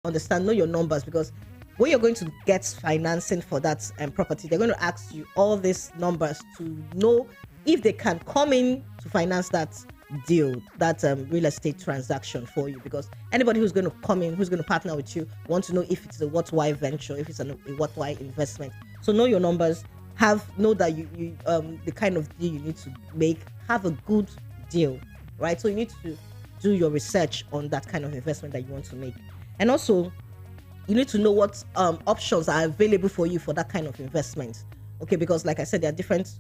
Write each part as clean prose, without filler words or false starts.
understand, know your numbers, because when you're going to get financing for that property, they're going to ask you all these numbers to know if they can come in to finance that deal, that real estate transaction for you. Because anybody who's going to come in, who's going to partner with you, want to know if it's a worthwhile venture, if it's a worthwhile investment. So know your numbers. Know that you the kind of deal you need to make. Have a good deal, right? So you need to do your research on that kind of investment that you want to make. And also, you need to know what options are available for you for that kind of investment. Okay, because like I said, there are different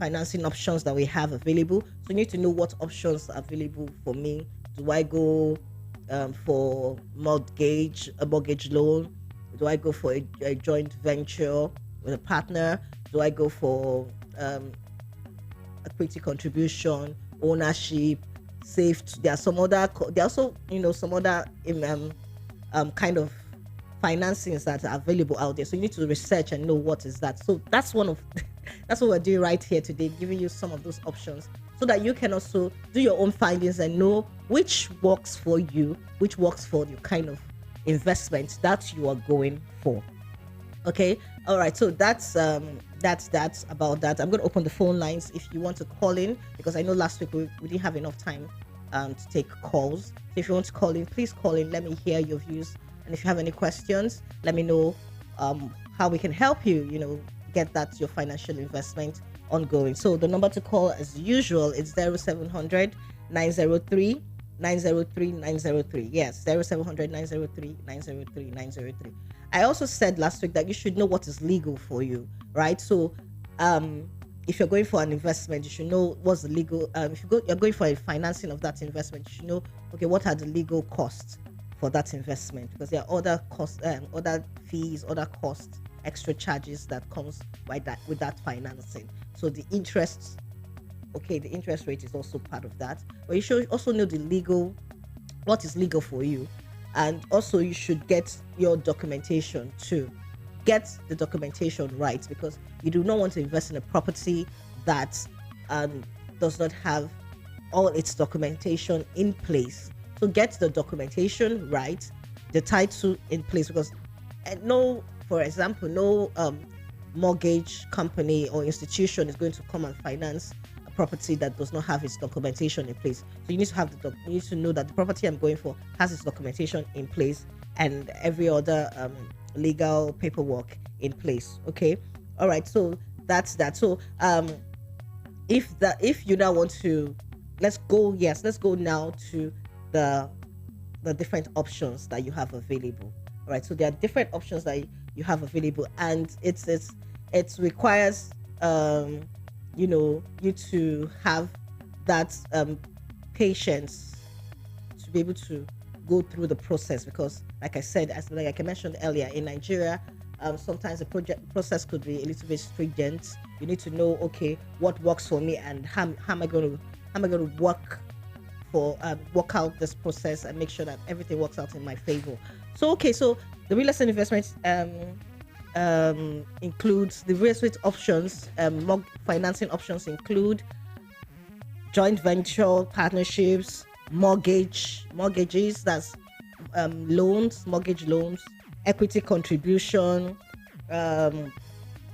financing options that we have available. So you need to know what options are available for me. Do I go for a mortgage loan? Do I go for a joint venture with a partner? Do I go for equity contribution, ownership, saved? There are some other, there are also, some other kind of financings that are available out there. So you need to research and know what is that. So that's that's what we're doing right here today, giving you some of those options so that you can also do your own findings and know which works for you, which works for the kind of investment that you are going for. Okay, all right, so that's about that. I'm going to open the phone lines if you want to call in, because I know last week we didn't have enough time to take calls. So if you want to call in, please call in. Let me hear your views, and if you have any questions, let me know how we can help you, get that your financial investment ongoing. So the number to call, as usual, is 0700 903 903 903. Yes, 0700 903 903 903. I also said last week that you should know what is legal for you, right? So if you're going for an investment, you should know what's the legal. If you're going for a financing of that investment, you should know, okay, what are the legal costs for that investment, because there are other costs, other fees, other costs, extra charges that comes with that financing. So the interest rate is also part of that. But you should also know what is legal for you, and also you should get your documentation too. Get the documentation right, because you do not want to invest in a property that does not have all its documentation in place. So get the documentation right, the title in place, because for example, no mortgage company or institution is going to come and finance a property that does not have its documentation in place. So you need to you need to know that the property I'm going for has its documentation in place and every other legal paperwork in place. Okay, all right. So that's that. So if you now want to, let's go now to the different options that you have available. All right. So there are different options that you have available, and it requires you to have that patience to be able to go through the process, because like I mentioned earlier, in Nigeria, sometimes the process could be a little bit stringent. You need to know, okay, what works for me, and how am I going to work out this process and make sure that everything works out in my favor. So the real estate investment includes the real estate options. Financing options include joint venture, partnerships, mortgages, that's mortgage loans, equity contribution,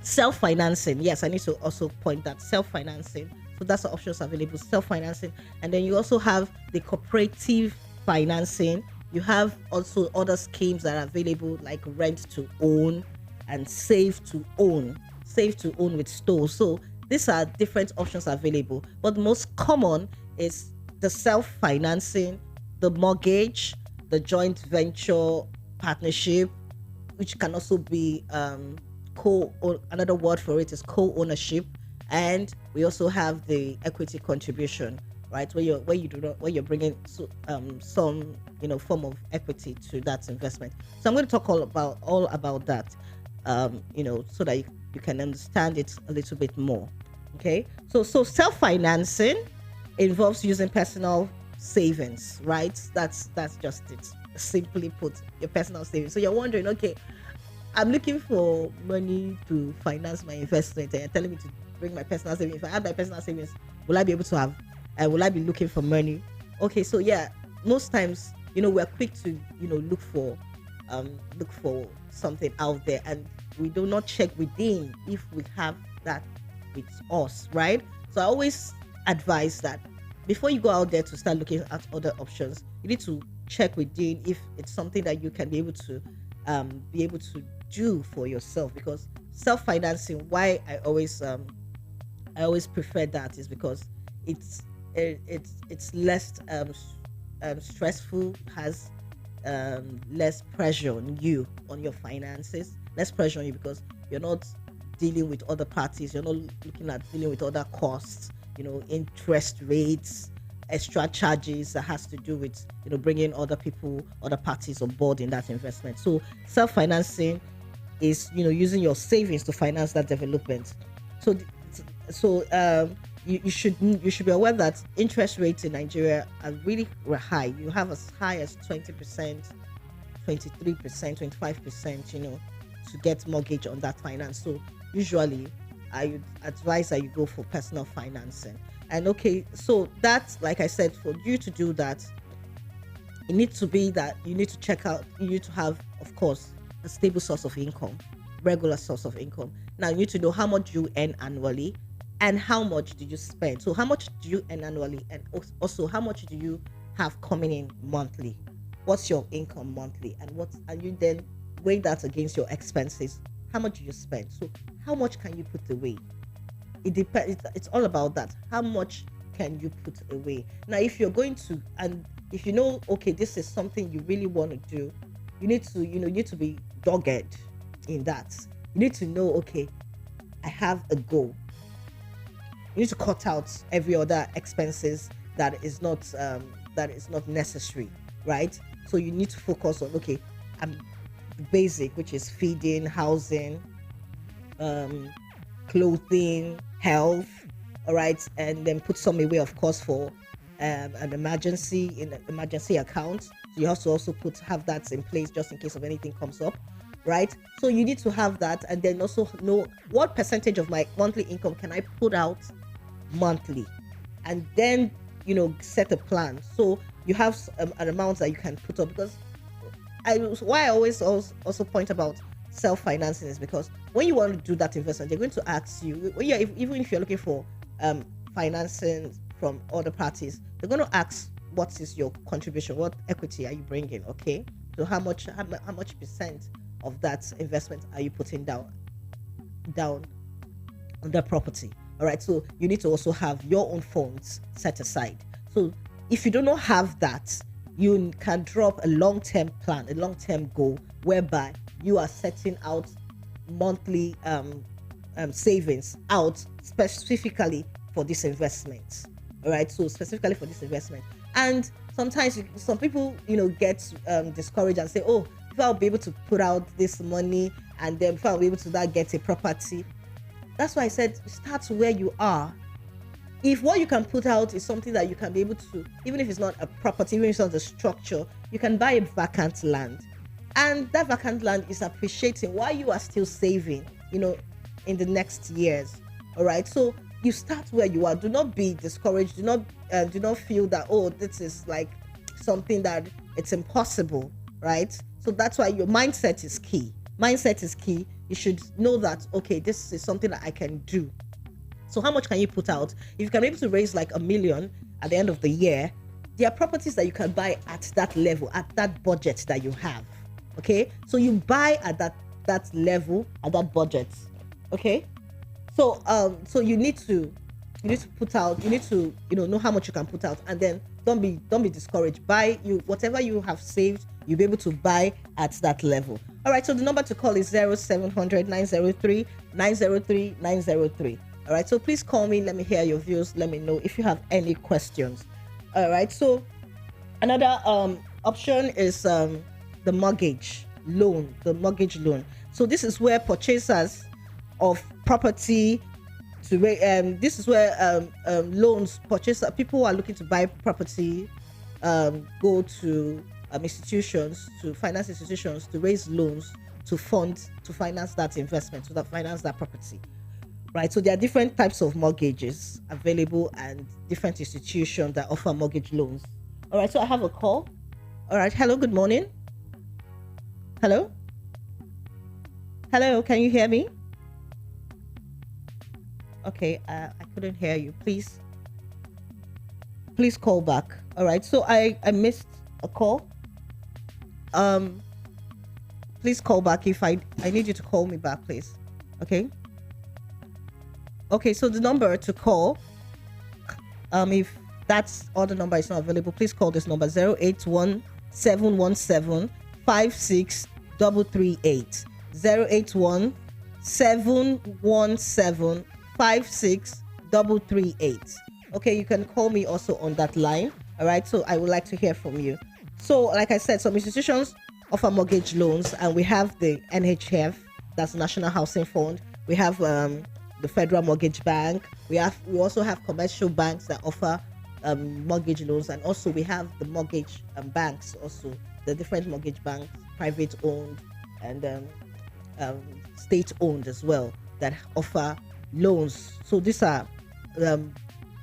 self-financing. Yes, I need to also point that self-financing. So that's the options available, self-financing. And then you also have the cooperative financing. You have also other schemes that are available, like rent to own and save to own with stores. So these are different options available, but the most common is the self-financing, the mortgage, the joint venture, partnership, which can also be another word for it is co-ownership. And we also have the equity contribution, right? Where you're bringing some form of equity to that investment. So I'm going to talk all about that, so that you can understand it a little bit more. Okay. So self-financing involves using personal savings, right? That's just it. Simply put, your personal savings. So you're wondering, okay, I'm looking for money to finance my investment, and you're telling me to bring my personal savings. If I have my personal savings, will I be able to have? Will I be looking for money? Okay, so yeah, most times we're quick to look for something out there, and we do not check within if we have that with us, right? So I always advise that before you go out there to start looking at other options, you need to check within if it's something that you can be able to do for yourself. Because self-financing, why I always prefer that is because it's it's less stressful, has less pressure on you, on your finances, less pressure on you, because you're not dealing with other parties, you're not looking at dealing with other costs, interest rates, extra charges that has to do with bringing other people, other parties on board in that investment. So self-financing is using your savings to finance that development. So you should be aware that interest rates in Nigeria are really high. You have as high as 20%, 23%, 25%, to get mortgage on that finance. So usually I would advise that you go for personal financing. And okay, so that's, like I said, for you to do that, it needs to be that you need to check out, you need to have, of course, a stable source of income, regular source of income. Now you need to know how much you earn annually and how much do you spend. So how much do you earn annually, and also how much do you have coming in monthly? What's your income monthly, and you then weigh that against your expenses. How much do you spend? So how much can you put away? It depends. It's all about that. How much can you put away? Now, if you're going to, and if okay, this is something you really want to do, you need to be dogged in that. You need to know, okay, I have a goal. You need to cut out every other expenses that is not necessary, right? So you need to focus on, okay, basic, which is feeding, housing, clothing, health, all right, and then put some away, of course, for an emergency, in an emergency account. So you have to also have that in place just in case of anything comes up, right? So you need to have that, and then also know what percentage of my monthly income can I put out monthly, and then set a plan. So you have an amount that you can put up, because why I always also point about self-financing is because when you want to do that investment, they're going to ask you, even if you're looking for financing from other parties, they're going to ask, what is your contribution, what equity are you bringing? Okay, so how much percent of that investment are you putting down on the property? All right, so you need to also have your own funds set aside. So if you do not have that, you can drop a long-term plan, a long-term goal, whereby you are setting out monthly savings out specifically for this investment. All right, so specifically for this investment. And sometimes some people get discouraged and say, oh, if I'll be able to put out this money, and then if I'll be able to get a property. That's why I said start where you are. If what you can put out is something that you can be able to, even if it's not a property, even if it's not a structure, you can buy a vacant land, and that vacant land is appreciating while you are still saving, in the next years. All right, so you start where you are. Do not be discouraged. Do not feel that, oh, this is like something that it's impossible, right? So that's why your mindset is key. Mindset is key. You should know that, okay, this is something that I can do. So how much can you put out? If you can be able to raise like $1 million at the end of the year, there are properties that you can buy at that level, at that budget that you have. Okay, so you buy at that level, at that budget. Okay, so you need to put out. You need to know how much you can put out, and then don't be discouraged. Buy whatever you have saved. You'll be able to buy at that level. All right. So the number to call is 0700 903 903 903. All right, so please call me. Let me hear your views. Let me know if you have any questions. All right, so another option is the mortgage loan. The mortgage loan. So this is where purchasers of property this is where loans people who are looking to buy property go to finance institutions to raise loans to finance that investment, to finance that property. Right, so there are different types of mortgages available and different institutions that offer mortgage loans. All right, so I have a call. All right. Hello. Good morning. Hello. Hello. Can you hear me? Okay. I couldn't hear you. Please call back. All right. So I missed a call. Um. Please call back if I need you to call me back, please. Okay. Okay. So the number to call, if that's all the number is not available, please call this number 081 717 56338. 081 717 56338. Okay, you can call me also on that line. All right, so I would like to hear from you. So, like I said, some institutions offer mortgage loans, and we have the NHF, that's National Housing Fund. We have the Federal Mortgage Bank. We also have commercial banks that offer mortgage loans, and also we have the mortgage banks, also the different mortgage banks, private owned and state owned as well, that offer loans. So these are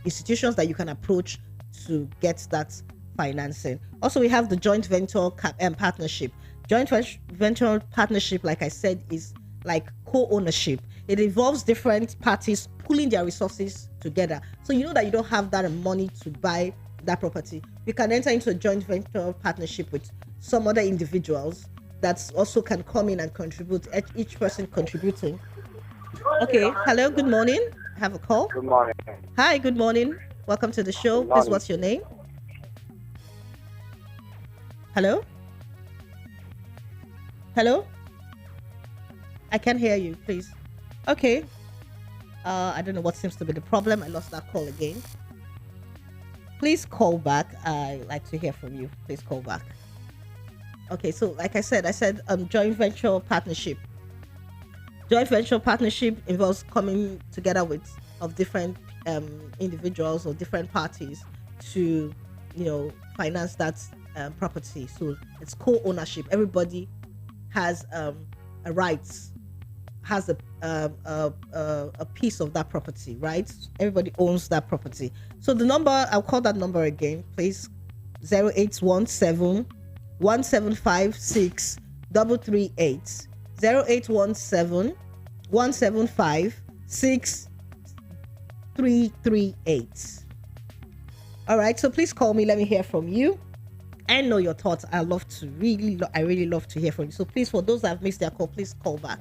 institutions that you can approach to get that financing. Also, we have the joint venture partnership. Joint venture partnership, like I said, is like co-ownership. It involves different parties pooling their resources together. So you know that you don't have that money to buy that property. You can enter into a joint venture partnership with some other individuals that also can come in and contribute, each person contributing. Okay. Hello, good morning. I have a call. Good morning. Hi, good morning. Welcome to the show. Please, what's your name? Hello? Hello? I can't hear you, please. Okay. I don't know what seems to be the problem. I lost that call again. Please call back. I'd like to hear from you. Please call back. Okay, so like I said joint venture partnership. Joint venture partnership involves coming together of different individuals or different parties to, finance that property. So it's co-ownership. Everybody has a rights, has a piece of that property, right? Everybody owns that property. So the number, I'll call that number again, please. 0817 1756 338. 0817 175 6338. All right, so please call me. Let me hear from you and know your thoughts. I really love to hear from you. So please, for those that have missed their call, please call back.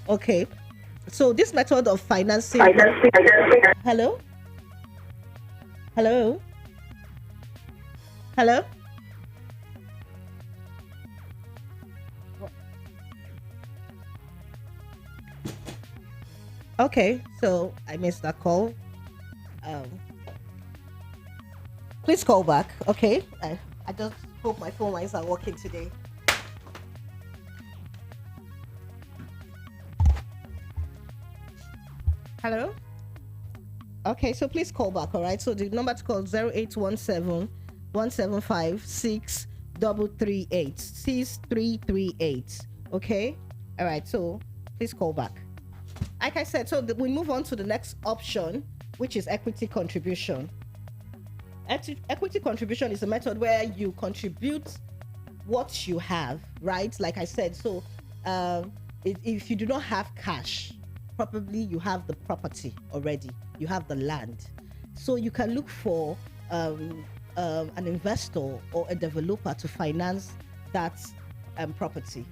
Okay, so this method of financing. Hello. Okay, so I missed that call. Please call back. Okay, I just hope my phone lines are working today. Hello? Okay, so please call back, all right? So the number to call is 0817 175 6338. 6338. Okay? All right, so please call back. Like I said, so we move on to the next option, which is equity contribution. Equity contribution is a method where you contribute what you have, right? Like I said, so if you do not have cash, probably you have the property already, you have the land, so you can look for an investor or a developer to finance that property,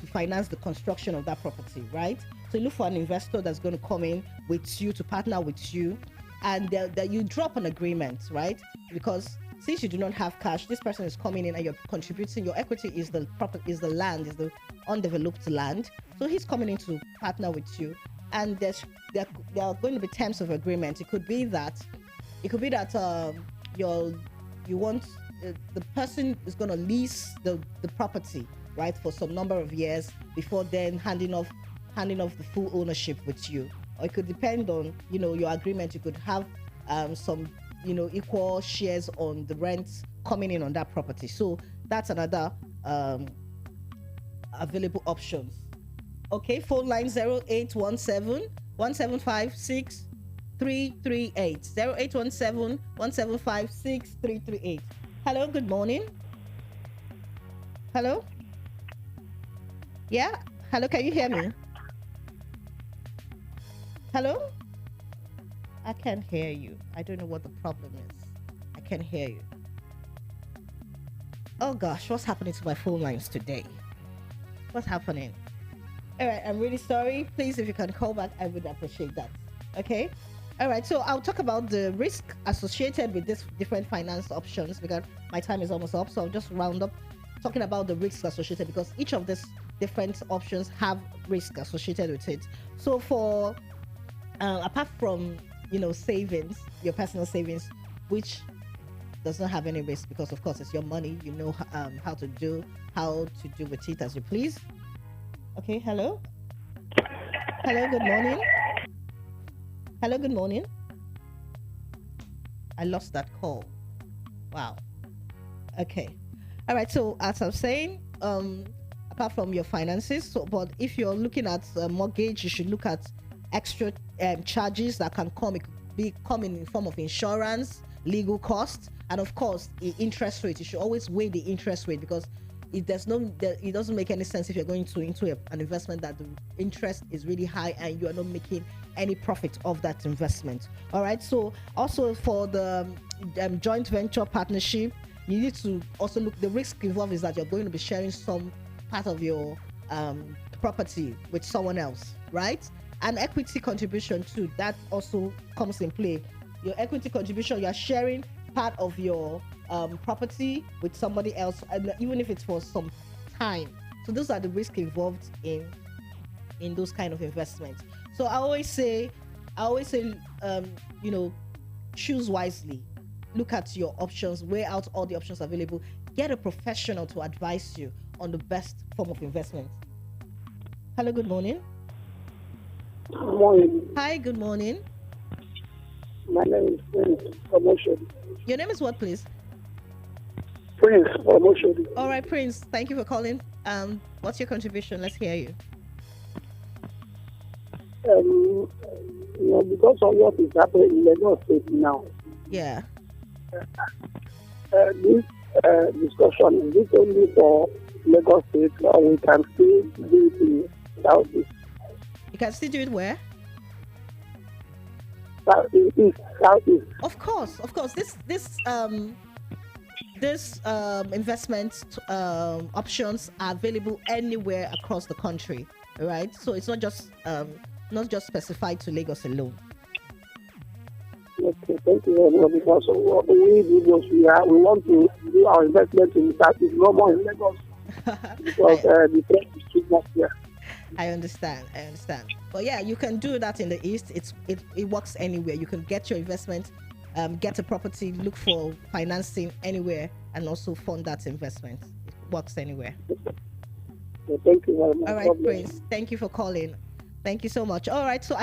to finance the construction of that property, right? So you look for an investor that's going to come in with you, to partner with you, and that you drop an agreement, right? Because since you do not have cash, this person is coming in and you're contributing. Your equity is the land, is the undeveloped land. So he's coming in to partner with you, and there are going to be terms of agreement. It could be that the person is going to lease the property, right, for some number of years before then handing off the full ownership with you. Or it could depend on your agreement. You could have some equal shares on the rents coming in on that property. So that's another available options. Okay, phone line 0817 175 6338. 0817 175 6338. Hello, good morning. Hello? Yeah? Hello, can you hear me? Hello? I can't hear you. I don't know what the problem is. I can't hear you. Oh gosh, what's happening to my phone lines today? What's happening? All right, I'm really sorry. Please, if you can call back, I would appreciate that. Okay. All right, so I'll talk about the risk associated with these different finance options because my time is almost up. So I'll just round up talking about the risks associated because each of these different options have risk associated with it. So for apart from savings, your personal savings, which does not have any risk because of course it's your money, how to do with it as you please. Okay, hello. Hello, good morning. Hello, good morning. I lost that call. Wow. Okay. All right. So as I'm saying, apart from your finances, but if you're looking at a mortgage, you should look at extra charges that can come. It could be coming in form of insurance, legal costs, and of course the interest rate. You should always weigh the interest rate because it doesn't make any sense if you're going into an investment that the interest is really high and you are not making any profit of that investment. All right. So also for the joint venture partnership, you need to also look. The risk involved is that you're going to be sharing some part of your property with someone else, right? And equity contribution too, that also comes in play. Your equity contribution, you're sharing part of your property with somebody else, and even if it's for some time. So those are the risks involved in those kind of investments. So I always say, choose wisely. Look at your options, weigh out all the options available. Get a professional to advise you on the best form of investment. Hello, good morning. Good morning. Hi, good morning. My name is Prince Promotion. Your name is what, please? Prince Promotion. All right, Prince. Thank you for calling. What's your contribution? Let's hear you. Because of what is happening in Lagos State now, Yeah. this discussion is it only for Lagos State, or we can still do it in Southeast? You can still do it where? Southeast. Of course. This investment options are available anywhere across the country, right? So it's not just specified to Lagos alone. Okay, thank you very much. Because we want to do our investment in Southeast, no more in Lagos, because the price is too much here. I understand. But yeah, you can do that in the East. It works anywhere. You can get your investment, get a property, look for financing anywhere, and also fund that investment. It works anywhere. So thank you very much. All right, Prince. Thank you for calling. Thank you so much. All right, so I